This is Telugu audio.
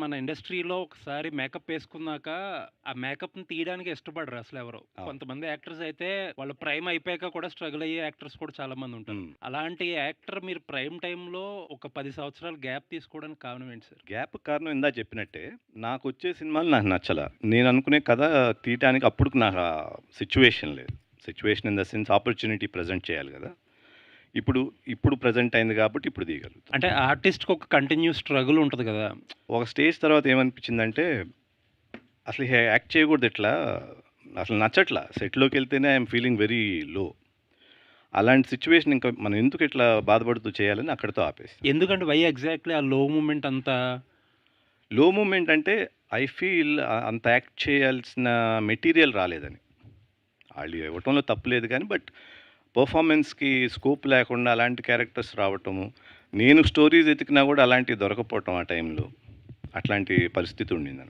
మన ఇండస్ట్రీలో ఒకసారి మేకప్ ఏసుకున్నాక, ఆ మేకప్‌ని తీయడానికి ఇష్టపడరు అసలెవరు. అవును. కొంతమంది యాక్టర్స్ అయితే వాళ్ళ ప్రైమ్ అయిపోయాక కూడా స్ట్రగుల్ అయ్యే యాక్టర్స్ కూడా చాలా మందుంటారు. హ్మ్. అలాంటి యాక్టర్ మీరు ప్రైమ్ టైమ్‌లో ఒక 10 సంవత్సరాలు గ్యాప్ తీసుకోవడానికి కారణం ఏంటి సార్? గ్యాప్‌కి కారణం ఇందాక చెప్పినట్టే, నాకొచ్చే సినిమాలు నాకు నచ్చలా. నేననుకునే కథ తీయటానికి అప్పటికి నాకు ఆ సిట్యుయేషన్ లేదు. Situation in the sense opportunity present చేయాలి గదా! ఇప్పుడు, ఇప్పుడు ప్రెజెంట్ అయింది కాబట్టి ఇప్పుడు తీయగలుగుతాను. అంటే ఆర్టిస్ట్‌కి ఒక కంటిన్యూయస్ స్ట్రగుల్ ఉంటది గదా! ఒక స్టేజ్ తర్వాత ఏమనిపించిందంటే, అసలు యాక్ట్ చేయకూడదు ఇట్లా. అసలు నచ్చట్లా. సెట్‌లోకెళ్తేనే ఐయామ్ ఫీలింగ్ వెరీ లో. అలాంటి సిట్యుయేషన్ ఇంకా మనం ఎందుకు ఇట్లా బాధపడుతూ చేయాలని అక్కడితో ఆపేసాను. ఎందుకంటే వై ఎగ్జాక్ట్‌లీ ఆ లో మూమెంట్ అంతా లో మూమెంట్ అంటే ఐ ఫీల్ అంత యాక్ట్ చేయాల్సిన మెటీరియల్ రాలేదని. ఆళ్ళు ఇవ్వటంలో తప్పు లేదు గానీ, బట్ పెర్ఫార్మన్స్‌కి స్కోప్ లేకుండా అలాంటి క్యారెక్టర్స్ రావటము, నేను స్టోరీస్ ఎతికినా గూడా అలాంటివి దొరకకపోవటం ఆ టైంలో. అట్లాంటి పరిస్థితి ఉండిందనమాట.